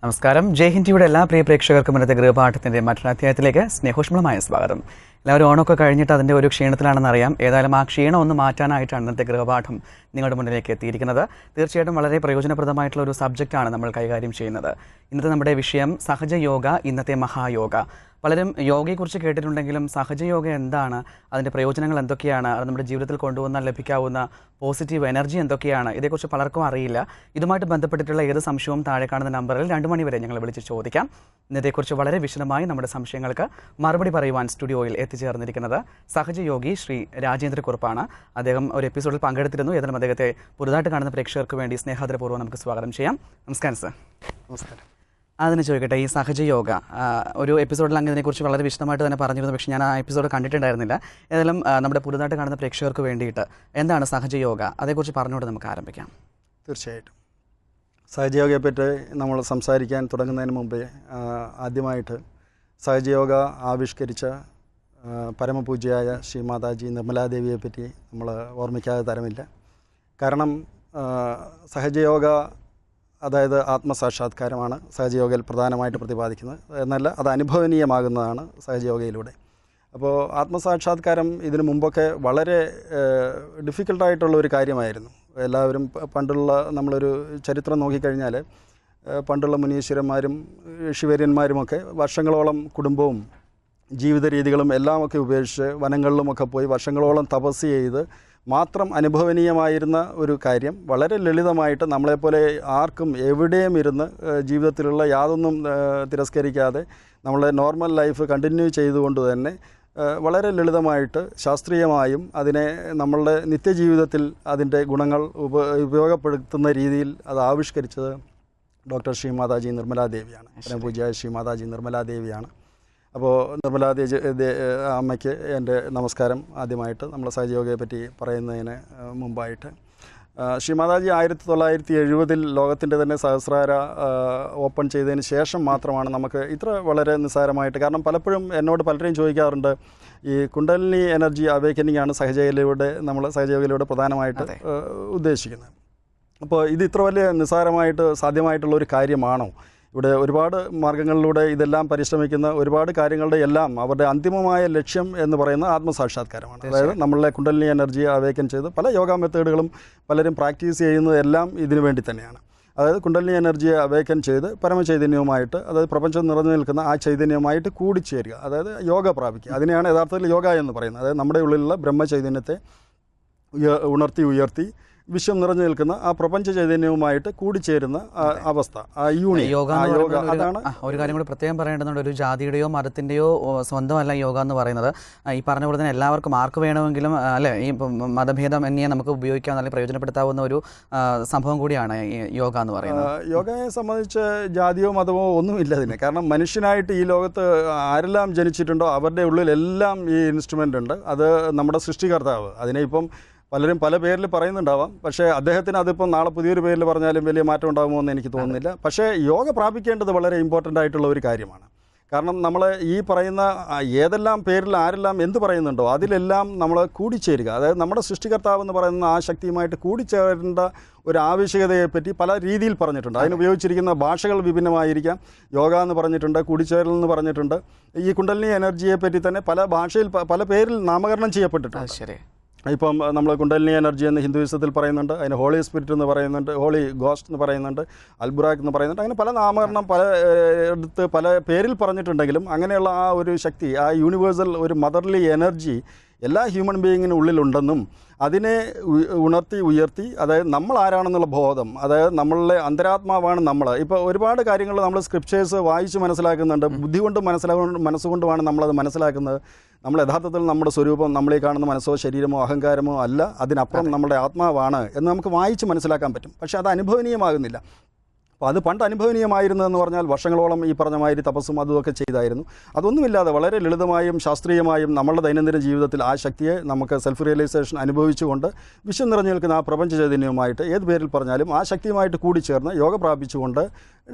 നമസ്കാരം. ജയ് ഹിന്ദിയുടെ എല്ലാ പ്രിയ പ്രേക്ഷകർക്കും ഇന്നത്തെ ഗൃഹപാഠത്തിൻ്റെ മറ്റൊരു അധ്യായത്തിലേക്ക് സ്നേഹോഷ്മളമായ സ്വാഗതം. എല്ലാവരും ഓണമൊക്കെ കഴിഞ്ഞിട്ട് അതിൻ്റെ ഒരു ക്ഷീണത്തിലാണെന്നറിയാം. ഏതായാലും ആ ക്ഷീണം ഒന്ന് മാറ്റാനായിട്ടാണ് ഇന്നത്തെ ഗൃഹപാഠം നിങ്ങളുടെ മുന്നിലേക്ക് എത്തിയിരിക്കുന്നത്. തീർച്ചയായിട്ടും വളരെ പ്രയോജനപ്രദമായിട്ടുള്ള ഒരു സബ്ജക്റ്റാണ് നമ്മൾ കൈകാര്യം ചെയ്യുന്നത്. ഇന്നത്തെ നമ്മുടെ വിഷയം സഹജയോഗ, ഇന്നത്തെ മഹായോഗ. പലരും യോഗയെക്കുറിച്ച് കേട്ടിട്ടുണ്ടെങ്കിലും സഹജയോഗ എന്താണ്, അതിൻ്റെ പ്രയോജനങ്ങൾ എന്തൊക്കെയാണ്, അത് നമ്മുടെ ജീവിതത്തിൽ കൊണ്ടുവന്നാൽ ലഭിക്കാവുന്ന പോസിറ്റീവ് എനർജി എന്തൊക്കെയാണ്, ഇതേക്കുറിച്ച് പലർക്കും അറിയില്ല. ഇതുമായിട്ട് ബന്ധപ്പെട്ടിട്ടുള്ള ഏത് സംശയവും താഴെ കാണുന്ന നമ്പറിൽ 2 മണി വരെ ഞങ്ങൾ വിളിച്ച് ചോദിക്കാം. ഇന്നത്തെക്കുറിച്ച് വളരെ വിശദമായി നമ്മുടെ സംശയങ്ങൾക്ക് മറുപടി പറയുവാൻ സ്റ്റുഡിയോയിൽ എത്തിച്ചേർന്നിരിക്കുന്നത് സഹജയോഗി ശ്രീ രാജേന്ദ്രക്കുറുപ്പാണ്. അദ്ദേഹം ഒരു എപ്പിസോഡിൽ പങ്കെടുത്തിരുന്നു. ഏതായാലും അദ്ദേഹത്തെ പുതുതായിട്ട് കാണുന്ന പ്രേക്ഷകർക്ക് വേണ്ടി സ്നേഹാദരപൂർവ്വം നമുക്ക് സ്വാഗതം ചെയ്യാം. നമസ്കാരം സർ. നമസ്കാരം. അതിന് ചോദിക്കട്ടെ, ഈ സഹജയോഗ ഒരു എപ്പിസോഡിൽ അങ്ങ് ഇതിനെക്കുറിച്ച് വളരെ വിശദമായിട്ട് തന്നെ പറഞ്ഞിരുന്നു, പക്ഷേ ഞാൻ ആ എപ്പിസോഡ് കണ്ടിട്ടുണ്ടായിരുന്നില്ല. ഏതായാലും നമ്മുടെ പുതുതായിട്ട് കാണുന്ന പ്രേക്ഷകർക്ക് വേണ്ടിയിട്ട് എന്താണ് സഹജയോഗ, അതേക്കുറിച്ച് പറഞ്ഞുകൊണ്ട് നമുക്ക് ആരംഭിക്കാം. തീർച്ചയായിട്ടും സഹജയോഗയെപ്പറ്റി നമ്മൾ സംസാരിക്കാൻ തുടങ്ങുന്നതിന് മുമ്പേ ആദ്യമായിട്ട് സഹജയോഗ ആവിഷ്കരിച്ച പരമപൂജ്യയായ ശ്രീ മാതാജി നിർമ്മലാദേവിയെപ്പറ്റി നമ്മൾ ഓർമ്മിക്കാതെ തരമില്ല. കാരണം സഹജയോഗ അതായത് ആത്മസാക്ഷാത്കാരമാണ് സഹജയോഗയിൽ പ്രധാനമായിട്ട് പ്രതിപാദിക്കുന്നത്. എന്നല്ല, അത് അനുഭവനീയമാകുന്നതാണ് സഹജയോഗയിലൂടെ. അപ്പോൾ ആത്മസാക്ഷാത്കാരം ഇതിനു മുമ്പൊക്കെ വളരെ ഡിഫിക്കൽട്ടായിട്ടുള്ള ഒരു കാര്യമായിരുന്നു. എല്ലാവരും പണ്ടുള്ള നമ്മളൊരു ചരിത്രം നോക്കിക്കഴിഞ്ഞാൽ പണ്ടുള്ള മുനീശ്വരന്മാരും ഋഷിവര്യന്മാരുമൊക്കെ വർഷങ്ങളോളം കുടുംബവും ജീവിത രീതികളും എല്ലാമൊക്കെ ഉപേക്ഷിച്ച് വനങ്ങളിലുമൊക്കെ പോയി വർഷങ്ങളോളം തപസ് ചെയ്ത് മാത്രം അനുഭവനീയമായിരുന്ന ഒരു കാര്യം വളരെ ലളിതമായിട്ട് നമ്മളെപ്പോലെ ആർക്കും എവിടെയും ഇരുന്ന് ജീവിതത്തിലുള്ള യാതൊന്നും തിരസ്കരിക്കാതെ നമ്മളെ നോർമൽ ലൈഫ് കണ്ടിന്യൂ ചെയ്തുകൊണ്ട് തന്നെ വളരെ ലളിതമായിട്ട് ശാസ്ത്രീയമായും അതിനെ നമ്മളുടെ നിത്യജീവിതത്തിൽ അതിൻ്റെ ഗുണങ്ങൾ ഉപയോഗപ്പെടുത്തുന്ന രീതിയിൽ അത് ആവിഷ്കരിച്ചത് ഡോക്ടർ ശ്രീ മാതാജി നിർമ്മലാദേവിയാണ്. പരമപൂജ്യയായ ശ്രീ മാതാജി നിർമ്മലാദേവിയാണ്. അപ്പോൾ നിർമ്മലാദേവി അമ്മയ്ക്ക് എൻ്റെ നമസ്കാരം. ആദ്യമായിട്ട് നമ്മൾ സഹജയോഗയെ പറ്റി പറയുന്നതിന് മുമ്പായിട്ട് ശ്രീ മാതാജി 1970 ലോകത്തിൻ്റെ തന്നെ സഹസ്രാര ഓപ്പൺ ചെയ്തതിന് ശേഷം മാത്രമാണ് നമുക്ക് ഇത്ര വളരെ നിസ്സാരമായിട്ട്, കാരണം പലപ്പോഴും എന്നോട് പലരും ചോദിക്കാറുണ്ട്, ഈ കുണ്ടലിനി എനർജി അവേക്കനിങ് ആണ് സഹജയോഗയിലൂടെ പ്രധാനമായിട്ട് ഉദ്ദേശിക്കുന്നത്. അപ്പോൾ ഇത് ഇത്ര വലിയ നിസ്സാരമായിട്ട് സാധ്യമായിട്ടുള്ള ഒരു കാര്യമാണോ? ഇവിടെ ഒരുപാട് മാർഗ്ഗങ്ങളിലൂടെ ഇതെല്ലാം പരിശ്രമിക്കുന്ന ഒരുപാട് കാര്യങ്ങളുടെ എല്ലാം അവരുടെ അന്തിമമായ ലക്ഷ്യം എന്ന് പറയുന്ന ആത്മസാക്ഷാത്കാരമാണ്. അതായത് നമ്മളുടെ കുണ്ടലിനി എനർജിയെ അവേക്കൻ ചെയ്ത് പല യോഗ മെത്തേഡുകളും പലരും പ്രാക്ടീസ് ചെയ്യുന്നതെല്ലാം ഇതിനു വേണ്ടി തന്നെയാണ്. അതായത് കുണ്ടലിനി എനർജിയെ അവേക്കൻ ചെയ്ത് പരമചൈതന്യവുമായിട്ട്, അതായത് പ്രപഞ്ചം നിറഞ്ഞു നിൽക്കുന്ന ആ ചൈതന്യവുമായിട്ട് കൂടിച്ചേരുക, അതായത് യോഗ പ്രാപിക്കുക. അതിനെയാണ് യഥാർത്ഥത്തിൽ യോഗ എന്ന് പറയുന്നത്. അതായത് നമ്മുടെ ഉള്ളിലുള്ള ബ്രഹ്മചൈതന്യത്തെ ഉയർത്തി വിശ്വം നിറഞ്ഞു നിൽക്കുന്ന ആ പ്രപഞ്ച ചൈതന്യവുമായിട്ട് കൂടിച്ചേരുന്ന അവസ്ഥ, ആ യോഗ. അതാണ് ഒരു കാര്യം കൂടി പ്രത്യേകം പറയേണ്ടതുണ്ട്. ഒരു ജാതിയുടെയോ മതത്തിൻ്റെയോ സ്വന്തമല്ല യോഗ എന്ന് പറയുന്നത്. ഈ പറഞ്ഞ പോലെ തന്നെ എല്ലാവർക്കും ആർക്ക് വേണമെങ്കിലും അല്ലെ, ഈ മതഭേദം എന്നേ നമുക്ക് ഉപയോഗിക്കാൻ നല്ല പ്രയോജനപ്പെടുത്താവുന്ന ഒരു സംഭവം കൂടിയാണ് ഈ യോഗ എന്ന് പറയുന്നത്. യോഗയെ സംബന്ധിച്ച് ജാതിയോ മതമോ ഒന്നുമില്ല അതിന്. കാരണം മനുഷ്യനായിട്ട് ഈ ലോകത്ത് ആരെല്ലാം ജനിച്ചിട്ടുണ്ടോ അവരുടെ ഉള്ളിലെല്ലാം ഈ ഇൻസ്ട്രുമെൻ്റ് ഉണ്ട്. അത് നമ്മുടെ സൃഷ്ടികർത്താവ്. അതിനെ ഇപ്പം പലരും പല പേരിൽ പറയുന്നുണ്ടാവാം, പക്ഷേ അദ്ദേഹത്തിന് അതിപ്പം നാളെ പുതിയൊരു പേരിൽ പറഞ്ഞാലും വലിയ മാറ്റം ഉണ്ടാകുമോ എന്ന് എനിക്ക് തോന്നുന്നില്ല. പക്ഷേ യോഗ പ്രാപിക്കേണ്ടത് വളരെ ഇമ്പോർട്ടൻ്റ് ആയിട്ടുള്ള ഒരു കാര്യമാണ്. കാരണം നമ്മൾ ഈ പറയുന്ന ഏതെല്ലാം പേരിൽ ആരെല്ലാം എന്ത് പറയുന്നുണ്ടോ അതിലെല്ലാം നമ്മൾ കൂടിച്ചേരുക, അതായത് നമ്മുടെ സൃഷ്ടികർത്താവ് എന്ന് പറയുന്ന ആ ശക്തിയുമായിട്ട് കൂടിച്ചേരേണ്ട ഒരു ആവശ്യകതയെപ്പറ്റി പല രീതിയിൽ പറഞ്ഞിട്ടുണ്ട്. അതിനുപയോഗിച്ചിരിക്കുന്ന ഭാഷകൾ വിഭിന്നമായിരിക്കാം. യോഗ എന്ന് പറഞ്ഞിട്ടുണ്ട്, കൂടിച്ചേരൽ എന്ന് പറഞ്ഞിട്ടുണ്ട്. ഈ കുണ്ടലിനി എനർജിയെ പറ്റി തന്നെ പല ഭാഷയിൽ പല പേരിൽ നാമകരണം ചെയ്യപ്പെട്ടിട്ടുണ്ട്. ശരി. ഇപ്പം നമ്മൾ കുണ്ടലിനി എനർജി എന്ന് ഹിന്ദുയിസത്തിൽ പറയുന്നുണ്ട്, അതിന് ഹോളി സ്പിരിറ്റ് എന്ന് പറയുന്നുണ്ട്, ഹോളി ഗോസ്റ്റ് എന്ന് പറയുന്നുണ്ട്, അൽബുറാഖ് എന്ന് പറയുന്നുണ്ട്. അങ്ങനെ പല നാമകരണം പല എടുത്ത് പല പേരിൽ പറഞ്ഞിട്ടുണ്ടെങ്കിലും അങ്ങനെയുള്ള ആ ഒരു ശക്തി, ആ യൂണിവേഴ്സൽ ഒരു മദർലി എനർജി എല്ലാ ഹ്യൂമൻ ബീയിങ്ങിനും ഉള്ളിലുണ്ടെന്നും അതിനെ ഉയർത്തി, അതായത് നമ്മൾ ആരാണെന്നുള്ള ബോധം, അതായത് നമ്മളുടെ അന്തരാത്മാവാണ് നമ്മൾ. ഇപ്പോൾ ഒരുപാട് കാര്യങ്ങൾ നമ്മൾ സ്ക്രിപ്റ്റേഴ്സ് വായിച്ച് മനസ്സിലാക്കുന്നുണ്ട്, ബുദ്ധി കൊണ്ട് മനസ്സുകൊണ്ടുമാണ് നമ്മളത് മനസ്സിലാക്കുന്നത്. നമ്മൾ യഥാർത്ഥത്തിൽ നമ്മുടെ സ്വരൂപം നമ്മളീ കാണുന്ന മനസ്സോ ശരീരമോ അഹങ്കാരമോ അല്ല, അതിനപ്പുറം നമ്മുടെ ആത്മാവാണ് എന്ന് നമുക്ക് വായിച്ച് മനസ്സിലാക്കാൻ പറ്റും. പക്ഷേ അത് അനുഭവനീയമാകുന്നില്ല. അപ്പോൾ അത് പണ്ട് അനുഭവനീയമായിരുന്നതെന്ന് പറഞ്ഞാൽ വർഷങ്ങളോളം ഈ പറഞ്ഞ മാതിരി തപസ്സും അതുമൊക്കെ ചെയ്തായിരുന്നു. അതൊന്നുമില്ലാതെ വളരെ ലളിതമായും ശാസ്ത്രീയമായും നമ്മളുടെ ദൈനംദിന ജീവിതത്തിൽ ആ ശക്തിയെ നമുക്ക് സെൽഫ് റിയലൈസേഷൻ അനുഭവിച്ചുകൊണ്ട് വിശ്വം നിറഞ്ഞു നിൽക്കുന്ന ആ പ്രപഞ്ച ചൈതന്യവുമായിട്ട് ഏത് പേരിൽ പറഞ്ഞാലും ആ ശക്തിയുമായിട്ട് കൂടിച്ചേർന്ന് യോഗ പ്രാപിച്ചുകൊണ്ട്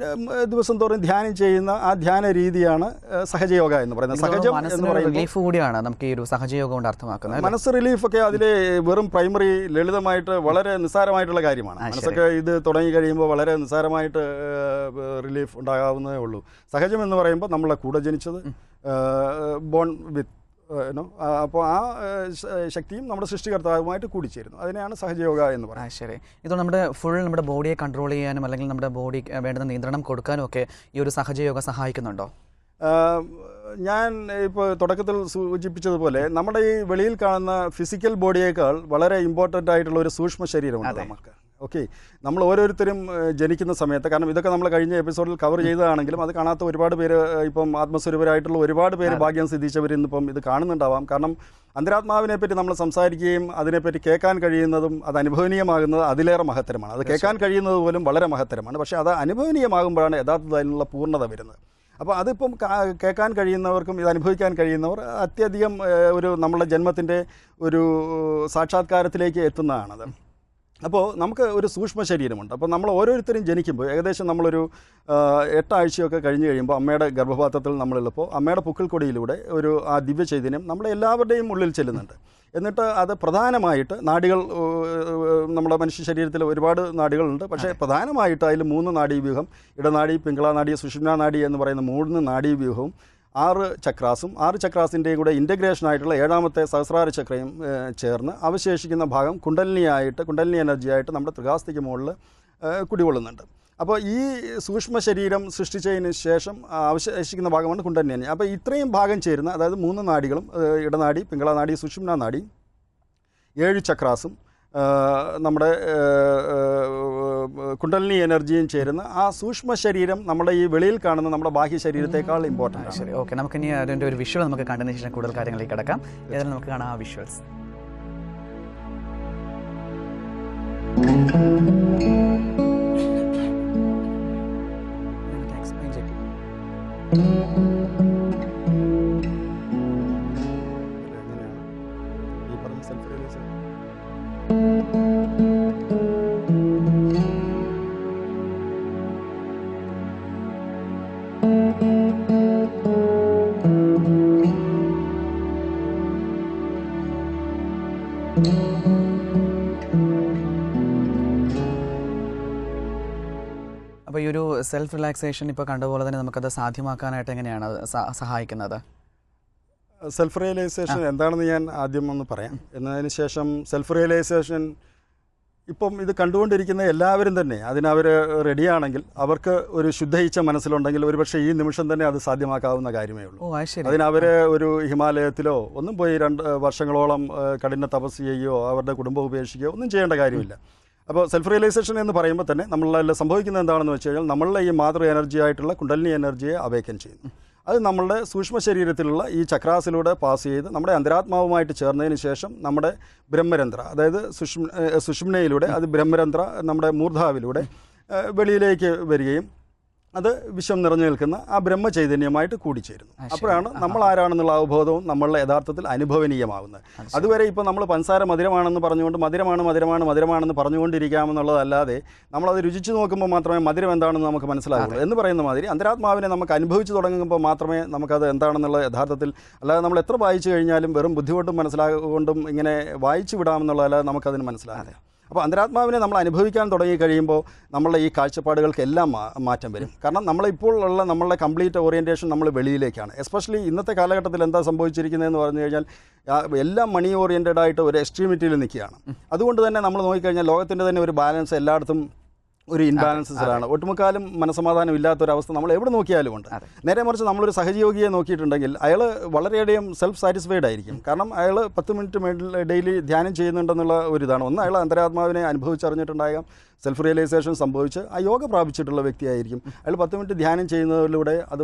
ദിവസം തോറും ധ്യാനം ചെയ്യുന്ന ആ ധ്യാന രീതിയാണ് സഹജയോഗ എന്ന് പറയുന്നത്. സഹജം എന്ന് പറയുന്നത് കൂടിയാണ് നമുക്ക് ഈ ഒരു സഹജയോഗം കൊണ്ട് അർത്ഥമാക്കുന്നത്. മനസ്സ് റിലീഫൊക്കെ അതിൽ വെറും പ്രൈമറി ലളിതമായിട്ട് വളരെ നിസ്സാരമായിട്ടുള്ള കാര്യമാണ്. മനസ്സൊക്കെ ഇത് തുടങ്ങി കഴിയുമ്പോൾ വളരെ നിസ്സാരമായിട്ട് ചെറുതായിട്ട് റിലീഫ് ഉണ്ടാകാവുന്നതേ ഉള്ളൂ. സഹജം എന്ന് പറയുമ്പോൾ നമ്മളെ കൂടെ ജനിച്ചത് ബോൺ വിത്ത് അപ്പോൾ ആ ശക്തിയും നമ്മുടെ സൃഷ്ടികർത്താവുമായിട്ട് കൂടിച്ചേരുന്നു. അതിനെയാണ് സഹജയോഗ എന്ന് പറയുന്നത്. ശരി. ഇത് നമ്മുടെ ബോഡിയെ കൺട്രോൾ ചെയ്യാനും അല്ലെങ്കിൽ നമ്മുടെ ബോഡി വേണ്ടുന്ന നിയന്ത്രണം കൊടുക്കാനും ഒക്കെ ഈ ഒരു സഹജയോഗ സഹായിക്കുന്നുണ്ടോ? ഞാൻ ഇപ്പോൾ തുടക്കത്തിൽ സൂചിപ്പിച്ചതുപോലെ നമ്മുടെ ഈ വെളിയിൽ കാണുന്ന ഫിസിക്കൽ ബോഡിയേക്കാൾ വളരെ ഇമ്പോർട്ടൻ്റ് ആയിട്ടുള്ള ഒരു സൂക്ഷ്മ ശരീരമുണ്ട് നമുക്ക്. ഓക്കെ, നമ്മൾ ഓരോരുത്തരും ജനിക്കുന്ന സമയത്ത്, കാരണം ഇതൊക്കെ നമ്മൾ കഴിഞ്ഞ എപ്പിസോഡിൽ കവർ ചെയ്തതാണെങ്കിലും അത് കാണാത്ത ഒരുപാട് പേര്, ഇപ്പം ആത്മസ്വരൂപരായിട്ടുള്ള ഒരുപാട് പേര് ഭാഗ്യം സിദ്ധിച്ചവർ ഇന്നിപ്പം ഇത് കാണുന്നുണ്ടാവാം. കാരണം അന്തരാത്മാവിനെ പറ്റി നമ്മൾ സംസാരിക്കുകയും അതിനെപ്പറ്റി കേൾക്കാൻ കഴിയുന്നതും അത് അനുഭവനീയമാകുന്നത് അതിലേറെ മഹത്തരമാണ്. അത് കേൾക്കാൻ കഴിയുന്നത് പോലും വളരെ മഹത്തരമാണ്. പക്ഷേ അത് അനുഭവനീയമാകുമ്പോഴാണ് യഥാർത്ഥത്തിൽ അതിനുള്ള പൂർണ്ണത വരുന്നത്. അപ്പോൾ അതിപ്പം കേൾക്കാൻ കഴിയുന്നവർക്കും ഇത് അനുഭവിക്കാൻ കഴിയുന്നവർ അത്യധികം ഒരു നമ്മളുടെ ജന്മത്തിൻ്റെ ഒരു സാക്ഷാത്കാരത്തിലേക്ക് എത്തുന്നതാണത്. അപ്പോൾ നമുക്ക് ഒരു സൂക്ഷ്മ ശരീരമുണ്ട്. അപ്പോൾ നമ്മൾ ഓരോരുത്തരും ജനിക്കുമ്പോൾ ഏകദേശം നമ്മളൊരു 8 ആഴ്ചയൊക്കെ കഴിഞ്ഞ് കഴിയുമ്പോൾ അമ്മയുടെ ഗർഭപാത്രത്തിൽ നമ്മളുള്ളപ്പോൾ അമ്മയുടെ പുക്കിൾക്കൊടിയിലൂടെ ആ ദിവ്യ ചൈതന്യം നമ്മളെ എല്ലാവരുടെയും ഉള്ളിൽ ചെല്ലുന്നുണ്ട്. എന്നിട്ട് അത് പ്രധാനമായിട്ട് നാഡികൾ, നമ്മുടെ മനുഷ്യ ശരീരത്തിൽ ഒരുപാട് നാഡികളുണ്ട്. പക്ഷേ പ്രധാനമായിട്ട് അതിൽ 3 നാഡീവ്യൂഹം, ഇടനാഡി, പിംഗളാനാഡി, സുഷുമ്നാ നാഡി എന്ന് പറയുന്ന 3 നാഡീവ്യൂഹവും 6 ചക്രാസും 6 ചക്രാസിൻ്റെയും കൂടെ ഇൻ്റഗ്രേഷനായിട്ടുള്ള 7ാമത്തെ സഹസ്രാര ചക്രയും ചേർന്ന് അവശേഷിക്കുന്ന ഭാഗം കുണ്ടലിനി എനർജിയായിട്ട് നമ്മുടെ ത്രികാസ്തിക്ക് മുകളിൽ കുടികൊള്ളുന്നുണ്ട്. അപ്പോൾ ഈ സൂക്ഷ്മ ശരീരം സൃഷ്ടിച്ചതിന് ശേഷം അവശേഷിക്കുന്ന ഭാഗമാണ് കുണ്ടലിനി. അപ്പോൾ ഇത്രയും ഭാഗം ചേരുന്ന, അതായത് 3 നാഡികളും, ഇടനാഡി, പിംഗളാനാഡി, സുഷുമ്നാ നാഡി, 7 ചക്രാസും നമ്മുടെ കുണ്ടലിനി എനർജിയും ചേരുന്ന ആ സൂക്ഷ്മ ശരീരം നമ്മുടെ ഈ വെളിയിൽ കാണുന്ന നമ്മുടെ ബാഹ്യ ശരീരത്തെക്കാൾ ഇമ്പോർട്ടൻ്റ് ആണ്. ശരി, ഓക്കെ. നമുക്കിനി അതിൻ്റെ ഒരു വിഷ്വൽ നമുക്ക് കണ്ടതിന് ശേഷം കൂടുതൽ കാര്യങ്ങളിലേക്ക് കിടക്കാം. ഏതായാലും നമുക്ക് കാണാം ആ വിഷ്വൽസ്. ഈ പറഞ്ഞ സെൽഫ് റിയലൈസേഷൻ അപ്പോൾ ഈ ഒരു സെൽഫ് റിലാക്സേഷൻ ഇപ്പോൾ കണ്ടതുപോലെ തന്നെ നമുക്കത് സാധ്യമാക്കാനായിട്ട് എങ്ങനെയാണ് സഹായിക്കുന്നത്? സെൽഫ് റിയലൈസേഷൻ എന്താണെന്ന് ഞാൻ ആദ്യം ഒന്ന് പറയാം. എന്നതിന് ശേഷം സെൽഫ് റിയലൈസേഷൻ ഇപ്പം ഇത് കണ്ടുകൊണ്ടിരിക്കുന്ന എല്ലാവരും തന്നെ അതിനവർ റെഡിയാണെങ്കിൽ, അവർക്ക് ഒരു ശുദ്ധയിച്ച മനസ്സിലുണ്ടെങ്കിൽ ഒരുപക്ഷെ ഈ നിമിഷം തന്നെ അത് സാധ്യമാക്കാവുന്ന കാര്യമേ ഉള്ളൂ. അതിനവർ ഒരു ഹിമാലയത്തിലോ ഒന്നും പോയി 2 വർഷങ്ങളോളം കഠിന തപസ് ചെയ്യുകയോ അവരുടെ കുടുംബം ഉപേക്ഷിക്കുകയോ ഒന്നും ചെയ്യേണ്ട കാര്യമില്ല. അപ്പോൾ സെൽഫ് റിയലൈസേഷൻ എന്ന് പറയുമ്പോൾ തന്നെ നമ്മളിൽ സംഭവിക്കുന്നത് എന്താണെന്ന് വെച്ച് കഴിഞ്ഞാൽ, നമ്മളുടെ ഈ മാതൃ എനർജി ആയിട്ടുള്ള കുണ്ടലിനി എനർജിയെ അവേക്കൻ ചെയ്യുന്നു. അത് നമ്മളുടെ സൂക്ഷ്മ ശരീരത്തിലുള്ള ഈ ചക്രാസിലൂടെ പാസ് ചെയ്ത് നമ്മുടെ അന്തരാത്മാവുമായിട്ട് ചേർന്നതിന് ശേഷം നമ്മുടെ ബ്രഹ്മരന്ധ്ര, അതായത് സുഷുമ്നയിലൂടെ അത് ബ്രഹ്മരന്ധ്ര നമ്മുടെ മൂർധാവിലൂടെ വെളിയിലേക്ക് വരികയും അത് വിശ്വം നിറഞ്ഞു നിൽക്കുന്ന ആ ബ്രഹ്മചൈതന്യമായിട്ട് കൂടിച്ചേരുന്നു. അപ്പോഴാണ് നമ്മൾ ആരാണെന്നുള്ള അവബോധവും നമ്മളുടെ യഥാർത്ഥത്തിൽ അനുഭവനീയമാകുന്നത്. അതുവരെ ഇപ്പോൾ നമ്മൾ പഞ്ചസാര മധുരമാണെന്ന് പറഞ്ഞുകൊണ്ട് മധുരമാണെന്ന് പറഞ്ഞുകൊണ്ടിരിക്കാമെന്നുള്ളതല്ലാതെ നമ്മളത് രുചിച്ച് നോക്കുമ്പോൾ മാത്രമേ മധുരം എന്താണെന്ന് നമുക്ക് മനസ്സിലാകുള്ളൂ. എന്ന് പറയുന്ന മാതിരി അന്തരാത്മാവിനെ നമുക്ക് അനുഭവിച്ച് തുടങ്ങുമ്പോൾ മാത്രമേ നമുക്കത് എന്താണെന്നുള്ളത് യഥാർത്ഥത്തിൽ, അല്ലാതെ നമ്മൾ എത്ര വായിച്ചു കഴിഞ്ഞാലും വെറും ബുദ്ധിമുട്ടും മനസ്സിലാകൊണ്ടും ഇങ്ങനെ വായിച്ചു വിടാമെന്നുള്ളതല്ലാതെ നമുക്കതിന് മനസ്സിലാകില്ല. അപ്പോൾ അന്തരാത്മാവിനെ നമ്മൾ അനുഭവിക്കാൻ തുടങ്ങി കഴിയുമ്പോൾ നമ്മളുടെ ഈ കാഴ്ചപ്പാടുകൾക്കെല്ലാം മാറ്റം വരും. കാരണം നമ്മളിപ്പോൾ ഉള്ള നമ്മളുടെ കംപ്ലീറ്റ് ഓറിയൻറ്റേഷൻ നമ്മൾ വെളിയിലേക്കാണ്. എസ്പെഷ്യലി ഇന്നത്തെ കാലഘട്ടത്തിൽ എന്താ സംഭവിച്ചിരിക്കുന്നതെന്ന് പറഞ്ഞു കഴിഞ്ഞാൽ, എല്ലാം മണി ഓറിയൻറ്റഡ് ആയിട്ട് ഒരു എക്സ്ട്രീമിറ്റിയിൽ നിൽക്കുകയാണ്. അതുകൊണ്ട് തന്നെ നമ്മൾ നോക്കിക്കഴിഞ്ഞാൽ ലോകത്തിൻ്റെ തന്നെ ഒരു ബാലൻസ് എല്ലായിടത്തും ഒരു ഇൻബാലൻസസിലാണ്. ഒട്ടുമുക്കാലും മനസ്സമാധാനം ഇല്ലാത്തൊരവസ്ഥ നമ്മൾ എവിടെ നോക്കിയാലും ഉണ്ട്. നേരെ മറിച്ച് നമ്മളൊരു സഹജയോഗിയെ നോക്കിയിട്ടുണ്ടെങ്കിൽ അയാൾ വളരെയധികം സെൽഫ് സാറ്റിസ്ഫൈഡ് ആയിരിക്കും. കാരണം അയാൾ 10 മിനിറ്റ് ഡെയിലി ധ്യാനം ചെയ്യുന്നുണ്ടെന്നുള്ള ഒരിതാണ്. ഒന്ന്, അയാൾ അന്തരാത്മാവിനെ അനുഭവിച്ചറിഞ്ഞിട്ടുണ്ടാകാം, സെൽഫ് റിയലൈസേഷൻ സംഭവിച്ച് ആ യോഗ പ്രാപിച്ചിട്ടുള്ള വ്യക്തിയായിരിക്കും. അയാൾ 10 മിനിറ്റ് ധ്യാനം ചെയ്യുന്നതിലൂടെ അത്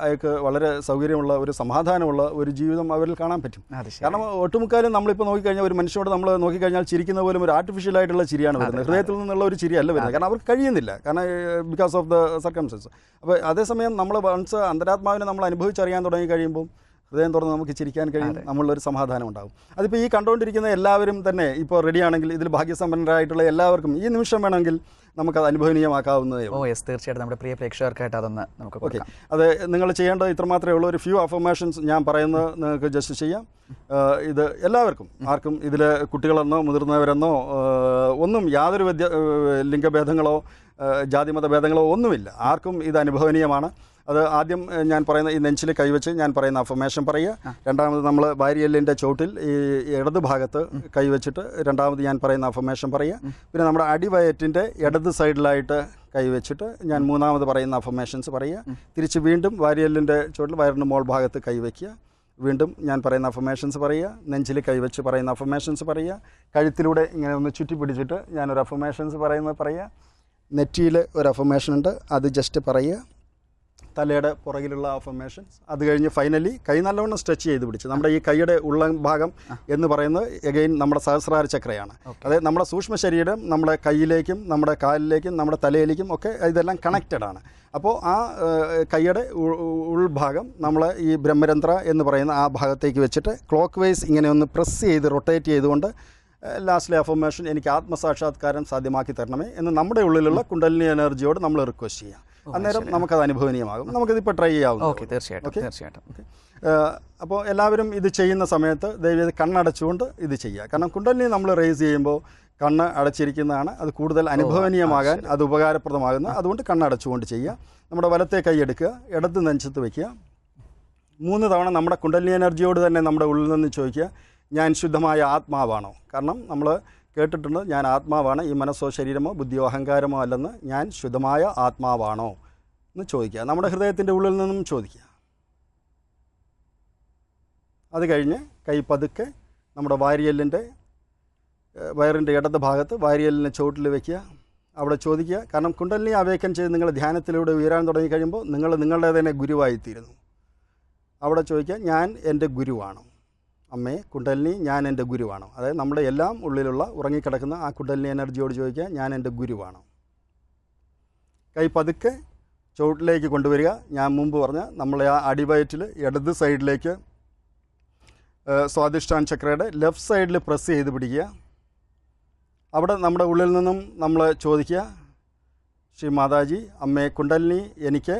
അയാൾക്ക് വളരെ സൗകര്യമുള്ള ഒരു സമാധാനമുള്ള ഒരു ജീവിതം അവരിൽ കാണാൻ പറ്റും. കാരണം ഒട്ടുമുക്കാലും നമ്മളിപ്പോൾ നോക്കിക്കഴിഞ്ഞാൽ ഒരു മനുഷ്യനോട് നമ്മൾ നോക്കിക്കഴിഞ്ഞാൽ ചിരിക്കുന്ന പോലും ഒരു ആർട്ടിഫിഷ്യൽ ആയിട്ടുള്ള ചിരിയാണ് വരുന്നത്. ഹൃദയത്തിൽ നിന്നുള്ള ഒരു ചിരിയല്ല വരുന്നത്. കാരണം അവർക്ക് കഴിയുന്നില്ല, കാരണം ബിക്കോസ് ഓഫ് ദ സർക്കംസ്റ്റൻസ്. അപ്പോൾ അതേസമയം നമ്മൾ വൺസ് അന്തരാത്മാവിനെ നമ്മൾ അനുഭവിച്ചറിയാൻ തുടങ്ങി കഴിയുമ്പോൾ ഹൃദയം തുറന്ന് നമുക്ക് ചിരിക്കാൻ കഴിയും, നമ്മളുള്ളൊരു സമാധാനം ഉണ്ടാകും. അതിപ്പോൾ ഈ കണ്ടുകൊണ്ടിരിക്കുന്ന എല്ലാവരും തന്നെ ഇപ്പോൾ റെഡിയാണെങ്കിൽ, ഇതിൽ ഭാഗ്യസമ്പന്നരായിട്ടുള്ള എല്ലാവർക്കും ഈ നിമിഷം വേണമെങ്കിൽ നമുക്കത് അനുഭവനീയമാക്കാവുന്നതേ ഓ ഉള്ളൂ. യെസ്, തീർച്ചയായിട്ടും നമ്മുടെ പ്രിയ പ്രേക്ഷകർക്കായിട്ട് അതൊന്ന് നമുക്ക് ഓക്കെ, കൊടുക്കാം. അത് നിങ്ങൾ ചെയ്യേണ്ടത് ഇത്രമാത്രമേ ഉള്ളൂ. ഒരു ഫ്യൂ അഫർമേഷൻസ് ഞാൻ പറയുന്നത് നിങ്ങൾക്ക് ജസ്റ്റ് ചെയ്യാം. ഇത് എല്ലാവർക്കും, ആർക്കും ഇതിൽ കുട്ടികളെന്നോ മുതിർന്നവരെന്നോ ഒന്നും യാതൊരു ലിംഗഭേദങ്ങളോ ജാതിമത ഭേദങ്ങളോ ഒന്നുമില്ല. ആർക്കും ഇത് അനുഭവനീയമാണ്. അത് ആദ്യം ഞാൻ പറയുന്ന ഈ നെഞ്ചിൽ കൈവച്ച് ഞാൻ പറയുന്ന അഫർമേഷൻ പറയുക. രണ്ടാമത് നമ്മൾ വാരിയെല്ലിൻ്റെ ചോട്ടിൽ ഈ ഇടത് ഭാഗത്ത് കൈവച്ചിട്ട് രണ്ടാമത് ഞാൻ പറയുന്ന അഫർമേഷൻ പറയുക. പിന്നെ നമ്മുടെ അടിവയറ്റിൻ്റെ ഇടത് സൈഡിലായിട്ട് കൈവച്ചിട്ട് ഞാൻ മൂന്നാമത് പറയുന്ന അഫർമേഷൻസ് പറയുക. തിരിച്ച് വീണ്ടും വാരിയെല്ലിൻ്റെ ചോട്ടിൽ വയറിൻ്റെ മോൾ ഭാഗത്ത് കൈവയ്ക്കുക. വീണ്ടും ഞാൻ പറയുന്ന അഫർമേഷൻസ് പറയുക. നെഞ്ചിൽ കൈവച്ച് പറയുന്ന അഫർമേഷൻസ് പറയുക. കഴുത്തിലൂടെ ഇങ്ങനെ ഒന്ന് ചുറ്റി പിടിച്ചിട്ട് ഞാനൊരു അഫർമേഷൻസ് പറയുക. നെറ്റിയിൽ ഒരു അഫർമേഷൻ ഉണ്ട്, അത് ജസ്റ്റ് പറയുക. തലയുടെ പുറകിലുള്ള അഫർമേഷൻസ്. അത് കഴിഞ്ഞ് ഫൈനലി കൈ നല്ലവണ്ണം സ്ട്രെച്ച് ചെയ്ത് പിടിച്ച് നമ്മുടെ ഈ കൈയുടെ ഉള്ള ഭാഗം എന്ന് പറയുന്നത് എഗെയിൻ നമ്മുടെ സഹസ്രാര ചക്രയാണ്. അതായത് നമ്മുടെ സൂക്ഷ്മ ശരീരം നമ്മുടെ കൈയിലേക്കും നമ്മുടെ കാലിലേക്കും നമ്മുടെ തലയിലേക്കും ഒക്കെ ഇതെല്ലാം കണക്റ്റഡ് ആണ്. അപ്പോൾ ആ കൈയുടെ ഉൾഭാഗം നമ്മൾ ഈ ബ്രഹ്മരന്ധ്ര എന്ന് പറയുന്ന ആ ഭാഗത്തേക്ക് വെച്ചിട്ട് ക്ലോക്ക് വൈസ് ഇങ്ങനെ ഒന്ന് പ്രസ് ചെയ്ത് റൊട്ടേറ്റ് ചെയ്തുകൊണ്ട് ലാസ്റ്റിലെ അഫർമേഷൻ എനിക്ക് ആത്മസാക്ഷാത്കാരം സാധ്യമാക്കി തരണമേ എന്ന് നമ്മുടെ ഉള്ളിലുള്ള കുണ്ടലിനി എനർജിയോട് നമ്മൾ റിക്വസ്റ്റ് ചെയ്യാം. അന്നേരം നമുക്കത് അനുഭവനീയമാകും. നമുക്കിതിപ്പോൾ ട്രൈ ചെയ്യാവും. ഓക്കെ, തീർച്ചയായിട്ടും. അപ്പോൾ എല്ലാവരും ഇത് ചെയ്യുന്ന സമയത്ത് ദയവേത് കണ്ണടച്ചുകൊണ്ട് ഇത് ചെയ്യുക. കാരണം കുണ്ടലിനി നമ്മൾ റേസ് ചെയ്യുമ്പോൾ കണ്ണ് അടച്ചിരിക്കുന്നതാണ്. അത് കൂടുതൽ അനുഭവനീയമാകാൻ അത് ഉപകാരപ്രദമാകുന്നത്. അതുകൊണ്ട് കണ്ണടച്ചുകൊണ്ട് ചെയ്യുക. നമ്മുടെ വലത്തെ കൈ എടുക്കുക, ഇടത് നെഞ്ചത്ത് വയ്ക്കുക. 3 തവണ നമ്മുടെ കുണ്ടലിനി എനർജിയോട് തന്നെ നമ്മുടെ ഉള്ളിൽ നിന്ന് ചോദിക്കുക, ഞാൻ ശുദ്ധമായ ആത്മാവാണോ? കാരണം നമ്മൾ കേട്ടിട്ടുണ്ട്, ഞാൻ ആത്മാവാണ്, ഈ മനസ്സോ ശരീരമോ ബുദ്ധിയോ അഹങ്കാരമോ അല്ലെന്ന്. ഞാൻ ശുദ്ധമായ ആത്മാവാണോ എന്ന് ചോദിക്കുക. നമ്മുടെ ഹൃദയത്തിൻ്റെ ഉള്ളിൽ നിന്നും ചോദിക്കുക. അത് കഴിഞ്ഞ് കൈ പതുക്കെ നമ്മുടെ വയറിൻ്റെ ഇടത് ഭാഗത്ത് വാരിയെല്ലിൻ്റെ ചുവട്ടിൽ വയ്ക്കുക. അവിടെ ചോദിക്കുക. കാരണം കുണ്ടലിനി അവേക്കൻ ചെയ്ത് നിങ്ങൾ ധ്യാനത്തിലൂടെ ഉയരാൻ തുടങ്ങിക്കഴിയുമ്പോൾ നിങ്ങൾ നിങ്ങളുടെ തന്നെ ഗുരുവായിത്തീരുന്നു. അവിടെ ചോദിക്കുക, ഞാൻ എൻ്റെ ഗുരുവാണോ? അമ്മേ കുണ്ടലിനി, ഞാൻ എൻ്റെ ഗുരുവാണോ? അതായത് നമ്മുടെ എല്ലാം ഉള്ളിലുള്ള ഉറങ്ങിക്കിടക്കുന്ന ആ കുണ്ടലിനി എനർജിയോട് ചോദിക്കുക, ഞാൻ എൻ്റെ ഗുരുവാണോ? കൈ പതുക്കെ ചുവട്ടിലേക്ക് കൊണ്ടുവരിക. ഞാൻ മുമ്പ് പറഞ്ഞ നമ്മളെ ആ അടിവയറ്റിൽ ഇടത് സൈഡിലേക്ക് സ്വാധിഷ്ഠാൻ ചക്രയുടെ ലെഫ്റ്റ് സൈഡിൽ പ്രസ് ചെയ്ത് പിടിക്കുക. അവിടെ നമ്മുടെ ഉള്ളിൽ നിന്നും നമ്മൾ ചോദിക്കുക, ശ്രീ മാതാജി, അമ്മേ കുണ്ടലിനി എനിക്ക്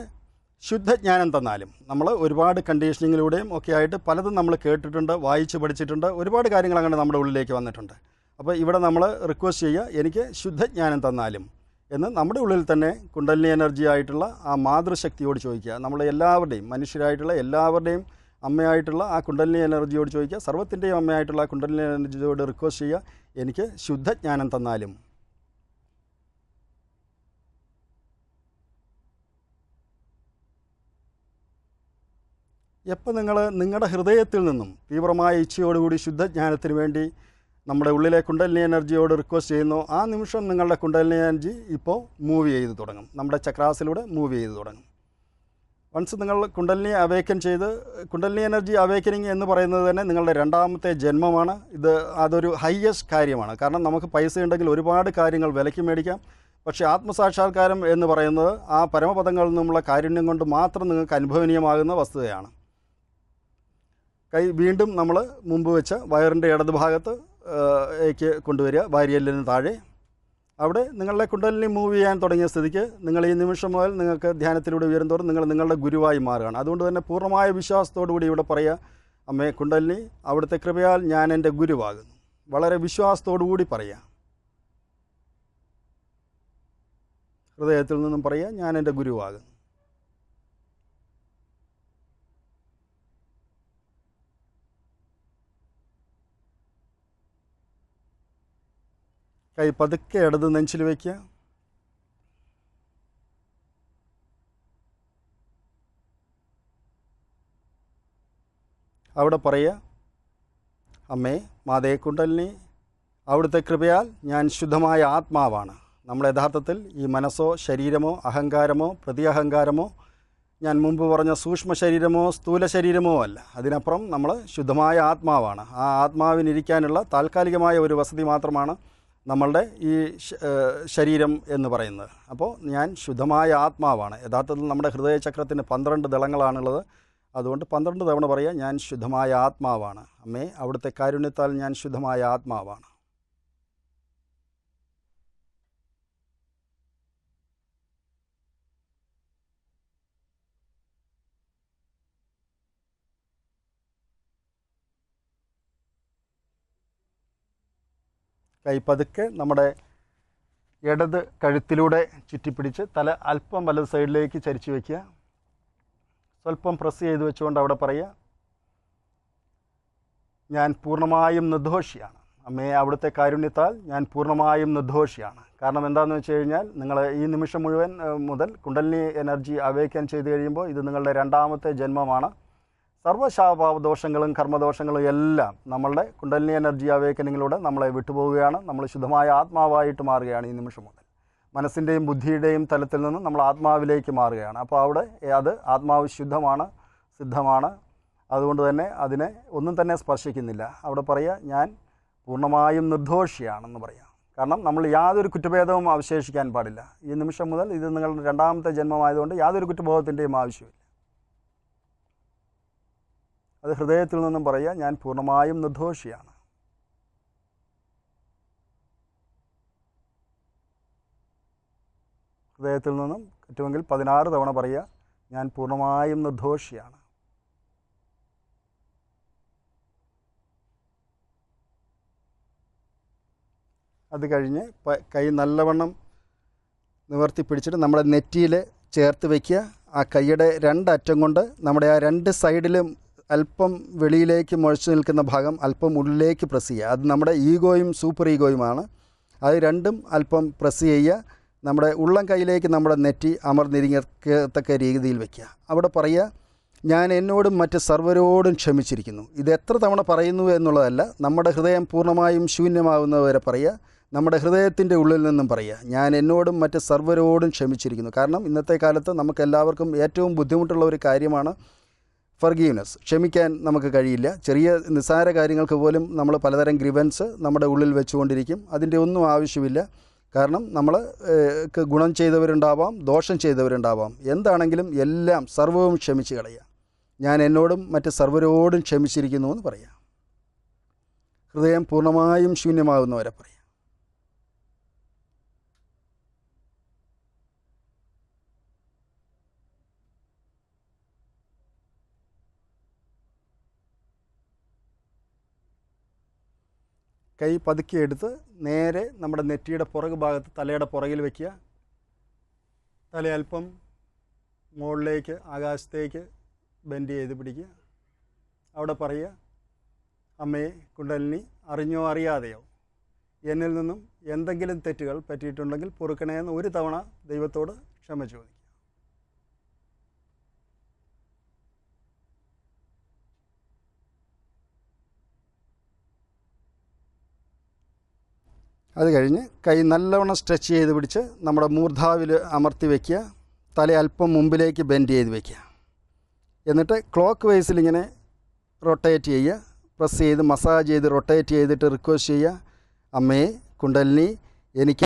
ശുദ്ധജ്ഞാനം തന്നാലും. നമ്മൾ ഒരുപാട് കണ്ടീഷനിങ്ങിലൂടെയും ഒക്കെ ആയിട്ട് പലതും നമ്മൾ കേട്ടിട്ടുണ്ട്, വായിച്ച് പഠിച്ചിട്ടുണ്ട്, ഒരുപാട് കാര്യങ്ങൾ അങ്ങനെ നമ്മുടെ ഉള്ളിലേക്ക് വന്നിട്ടുണ്ട്. അപ്പോൾ ഇവിടെ നമ്മൾ റിക്വസ്റ്റ് ചെയ്യുക, എനിക്ക് ശുദ്ധജ്ഞാനം തന്നാലും എന്ന് നമ്മുടെ ഉള്ളിൽ തന്നെ കുണ്ടലിനി എനർജി ആയിട്ടുള്ള ആ മാതൃശക്തിയോട് ചോദിക്കുക. നമ്മളെ എല്ലാവരുടെയും, മനുഷ്യരായിട്ടുള്ള എല്ലാവരുടെയും അമ്മയായിട്ടുള്ള ആ കുണ്ടലിനി എനർജിയോട് ചോദിക്കുക. സർവ്വത്തിൻ്റെയും അമ്മയായിട്ടുള്ള ആ കുണ്ടലിനി എനർജിയോട് റിക്വസ്റ്റ് ചെയ്യുക, എനിക്ക് ശുദ്ധജ്ഞാനം തന്നാലും. എപ്പോൾ നിങ്ങൾ നിങ്ങളുടെ ഹൃദയത്തിൽ നിന്നും തീവ്രമായ ഇച്ഛയോടുകൂടി ശുദ്ധജ്ഞാനത്തിന് വേണ്ടി നമ്മുടെ ഉള്ളിലെ കുണ്ടലിനി എനർജിയോട് റിക്വസ്റ്റ് ചെയ്യുന്നു, ആ നിമിഷം നിങ്ങളുടെ കുണ്ടലിനി എനർജി ഇപ്പോൾ മൂവ് ചെയ്ത് തുടങ്ങും. നമ്മുടെ ചക്രാസിലൂടെ മൂവ് ചെയ്ത് തുടങ്ങും. വൺസ് നിങ്ങൾ കുണ്ടലിനി അവേക്കൻ ചെയ്ത്, കുണ്ടലിനി എനർജി അവേക്കനിങ് എന്ന് പറയുന്നത് തന്നെ നിങ്ങളുടെ രണ്ടാമത്തെ ജന്മമാണ്. അതൊരു ഹയ്യസ്റ്റ് കാര്യമാണ്. കാരണം നമുക്ക് പൈസ ഉണ്ടെങ്കിൽ ഒരുപാട് കാര്യങ്ങൾ വിലയ്ക്ക് മേടിക്കാം. പക്ഷേ ആത്മസാക്ഷാത്കാരം എന്ന് പറയുന്നത് ആ പരമപദങ്ങളിൽ നിന്നുള്ള കാരുണ്യം കൊണ്ട് മാത്രം നിങ്ങൾക്ക് അനുഭവനീയമാകുന്ന വസ്തുതയാണ്. കൈ വീണ്ടും നമ്മൾ മുമ്പ് വെച്ച വയറിൻ്റെ ഇടത് ഭാഗത്ത് കൊണ്ടുവരിക, വാരിയെല്ലിന് താഴെ. അവിടെ നിങ്ങളുടെ കുണ്ടലിനി മൂവ് ചെയ്യാൻ തുടങ്ങിയ സ്ഥിതിക്ക് നിങ്ങൾ ഈ നിമിഷം മുതൽ നിങ്ങൾക്ക് ധ്യാനത്തിലൂടെ ഉയരുന്നതോറും നിങ്ങൾ നിങ്ങളുടെ ഗുരുവായി മാറുകയാണ്. അതുകൊണ്ട് തന്നെ പൂർണ്ണമായ വിശ്വാസത്തോടു കൂടി ഇവിടെ പറയുക, അമ്മേ കുണ്ടലിനി, അവിടുത്തെ കൃപയാൽ ഞാൻ എൻ്റെ ഗുരുവാകുന്നു. വളരെ വിശ്വാസത്തോടു കൂടി പറയുക. ഹൃദയത്തിൽ നിന്നും പറയുക, ഞാൻ എൻ്റെ ഗുരുവാകുന്നു. കൈ പതുക്കെ ഇടത് നെഞ്ചിൽ വയ്ക്കുക. അവിടെ പറയുക, അമ്മേ മാതേ കുണ്ടലിനി, അവിടുത്തെ കൃപയാൽ ഞാൻ ശുദ്ധമായ ആത്മാവാണ്. നമ്മൾ യഥാർത്ഥത്തിൽ ഈ മനസ്സോ ശരീരമോ അഹങ്കാരമോ പ്രതിഅഹങ്കാരമോ ഞാൻ മുമ്പ് പറഞ്ഞ സൂക്ഷ്മ ശരീരമോ സ്ഥൂല ശരീരമോ അല്ല. അതിനപ്പുറം നമ്മൾ ശുദ്ധമായ ആത്മാവാണ്. ആ ആത്മാവിനിരിക്കാനുള്ള താൽക്കാലികമായ ഒരു വസതി മാത്രമാണ് നമ്മളുടെ ഈ ശരീരം എന്ന് പറയുന്നത്. അപ്പോൾ ഞാൻ ശുദ്ധമായ ആത്മാവാണ്. യഥാർത്ഥത്തിൽ നമ്മുടെ ഹൃദയചക്രത്തിന് 12 ദളങ്ങളാണുള്ളത്. അതുകൊണ്ട് 12 തവണ പറയുക, ഞാൻ ശുദ്ധമായ ആത്മാവാണ്. അമ്മേ അവിടുത്തെ കാരുണ്യത്താൽ ഞാൻ ശുദ്ധമായ ആത്മാവാണ്. കൈ പതുക്കെ നമ്മുടെ ഇടത് കഴുത്തിലൂടെ ചുറ്റിപ്പിടിച്ച് തല അല്പം വലത് സൈഡിലേക്ക് ചരിച്ചു വയ്ക്കുക. സ്വല്പം പ്രസ് ചെയ്ത് വെച്ചുകൊണ്ട് അവിടെ പറയുക, ഞാൻ പൂർണ്ണമായും നിർദോഷിയാണ് അമ്മേ, അവിടുത്തെ കാരുണ്യത്താൽ ഞാൻ പൂർണ്ണമായും നിർദോഷിയാണ്. കാരണം എന്താണെന്ന് വെച്ച് കഴിഞ്ഞാൽ നിങ്ങൾ ഈ നിമിഷം മുഴുവൻ മുതൽ കുണ്ടലിനി എനർജി അവേക്കൻ ചെയ്ത് കഴിയുമ്പോൾ ഇത് നിങ്ങളുടെ രണ്ടാമത്തെ ജന്മമാണ്. സർവ്വശാപദോഷങ്ങളും കർമ്മദോഷങ്ങളും എല്ലാം നമ്മളുടെ കുണ്ടലിനി എനർജി അവേക്കനിങ്ങിലൂടെ നമ്മളെ വിട്ടുപോവുകയാണ്. നമ്മൾ ശുദ്ധമായ ആത്മാവായിട്ട് മാറുകയാണ്. ഈ നിമിഷം മുതൽ മനസ്സിൻ്റെയും ബുദ്ധിയുടെയും തലത്തിൽ നിന്ന് നമ്മൾ ആത്മാവിലേക്ക് മാറുകയാണ്. അപ്പോൾ അവിടെ അത് ആത്മാവ് ശുദ്ധമാണ്, സിദ്ധമാണ്. അതുകൊണ്ട് തന്നെ അതിനെ ഒന്നും തന്നെ സ്പർശിക്കുന്നില്ല. അവിടെ പറയുക, ഞാൻ പൂർണ്ണമായും നിർദോഷിയാണെന്ന് പറയാം. കാരണം നമ്മൾ യാതൊരു കുറ്റഭേദവും അവശേഷിക്കാൻ പാടില്ല. ഈ നിമിഷം മുതൽ ഇത് നിങ്ങളുടെ രണ്ടാമത്തെ ജന്മമായതുകൊണ്ട് യാതൊരു കുറ്റബോധത്തിൻ്റെയും ആവശ്യമില്ല. അത് ഹൃദയത്തിൽ നിന്നും പറയുക, ഞാൻ പൂർണ്ണമായും നിർദോഷിയാണ്. ഹൃദയത്തിൽ നിന്നും പറ്റുമെങ്കിൽ 16 തവണ പറയുക, ഞാൻ പൂർണ്ണമായും നിർദോഷിയാണ്. അത് കഴിഞ്ഞ് കൈ നല്ലവണ്ണം നിവർത്തി പിടിച്ചിട്ട് നമ്മുടെ നെറ്റിയിൽ ചേർത്ത് വയ്ക്കുക. ആ കൈയുടെ രണ്ടറ്റം കൊണ്ട് നമ്മുടെ ആ രണ്ട് സൈഡിലും അല്പം വെളിയിലേക്ക് മുഴച്ചു നിൽക്കുന്ന ഭാഗം അല്പം ഉള്ളിലേക്ക് പ്രസ് ചെയ്യുക. അത് നമ്മുടെ ഈഗോയും സൂപ്പർ ഈഗോയുമാണ്. അത് രണ്ടും അല്പം പ്രസ് ചെയ്യുക. നമ്മുടെ ഉള്ളം കൈയിലേക്ക് നമ്മുടെ നെറ്റി അമർന്നിരിക്കത്തക്ക രീതിയിൽ വയ്ക്കുക. അവിടെ പറയുക, ഞാൻ എന്നോടും മറ്റ് സർവ്വരോടും ക്ഷമിച്ചിരിക്കുന്നു. ഇത് എത്ര തവണ പറയുന്നു എന്നുള്ളതല്ല, നമ്മുടെ ഹൃദയം പൂർണ്ണമായും ശൂന്യമാകുന്നതുവരെ പറയുക. നമ്മുടെ ഹൃദയത്തിൻ്റെ ഉള്ളിൽ നിന്നും പറയുക, ഞാൻ എന്നോടും മറ്റ് സർവ്വരോടും ക്ഷമിച്ചിരിക്കുന്നു. കാരണം ഇന്നത്തെ കാലത്ത് നമുക്കെല്ലാവർക്കും ഏറ്റവും ബുദ്ധിമുട്ടുള്ള ഒരു കാര്യമാണ് ഫർഗീവ്നെസ്. ക്ഷമിക്കാൻ നമുക്ക് കഴിയില്ല. ചെറിയ നിസ്സാര കാര്യങ്ങൾക്ക് പോലും നമ്മൾ പലതരം ഗ്രിവൻസ് നമ്മുടെ ഉള്ളിൽ വെച്ചുകൊണ്ടിരിക്കും. അതിൻ്റെ ഒന്നും ആവശ്യമില്ല. കാരണം നമ്മൾ ഗുണം ചെയ്തവരുണ്ടാവാം, ദോഷം ചെയ്തവരുണ്ടാവാം. എന്താണെങ്കിലും എല്ലാം സർവ്വവും ക്ഷമിച്ച് കളയുക. ഞാൻ എന്നോടും മറ്റ് സർവ്വരോടും ക്ഷമിച്ചിരിക്കുന്നു എന്ന് പറയാം. ഹൃദയം പൂർണ്ണമായും ശൂന്യമാകുന്നവരെ പറയാം. കൈ പതുക്കി എടുത്ത് നേരെ നമ്മുടെ നെറ്റിയുടെ പുറകു ഭാഗത്ത് തലയുടെ പുറകിൽ വയ്ക്കുക. തല അല്പം മുകളിലേക്ക് ആകാശത്തേക്ക് ബെൻഡ് ചെയ്ത് പിടിക്കുക. അവിടെ പറയുക, അമ്മേ കുണ്ടലിനി, അറിഞ്ഞോ അറിയാതെയോ എന്നിൽ നിന്നും എന്തെങ്കിലും തെറ്റുകൾ പറ്റിയിട്ടുണ്ടെങ്കിൽ പൊറുക്കണേ എന്ന് ഒരു തവണ ദൈവത്തോട് ക്ഷമ ചോദിക്കുക. അത് കഴിഞ്ഞ് കൈ നല്ലവണ്ണം സ്ട്രെച്ച് ചെയ്ത് പിടിച്ച് നമ്മുടെ മൂർധാവിൽ അമർത്തി വയ്ക്കുക. തല അല്പം മുമ്പിലേക്ക് ബെൻഡ് ചെയ്ത് വയ്ക്കുക. എന്നിട്ട് ക്ലോക്ക് വൈസിൽ ഇങ്ങനെ റൊട്ടേറ്റ് ചെയ്യുക. പ്രസ് ചെയ്ത് മസാജ് ചെയ്ത് റൊട്ടേറ്റ് ചെയ്തിട്ട് റിക്വസ്റ്റ് ചെയ്യുക, അമ്മേ കുണ്ടലിനി, എനിക്ക്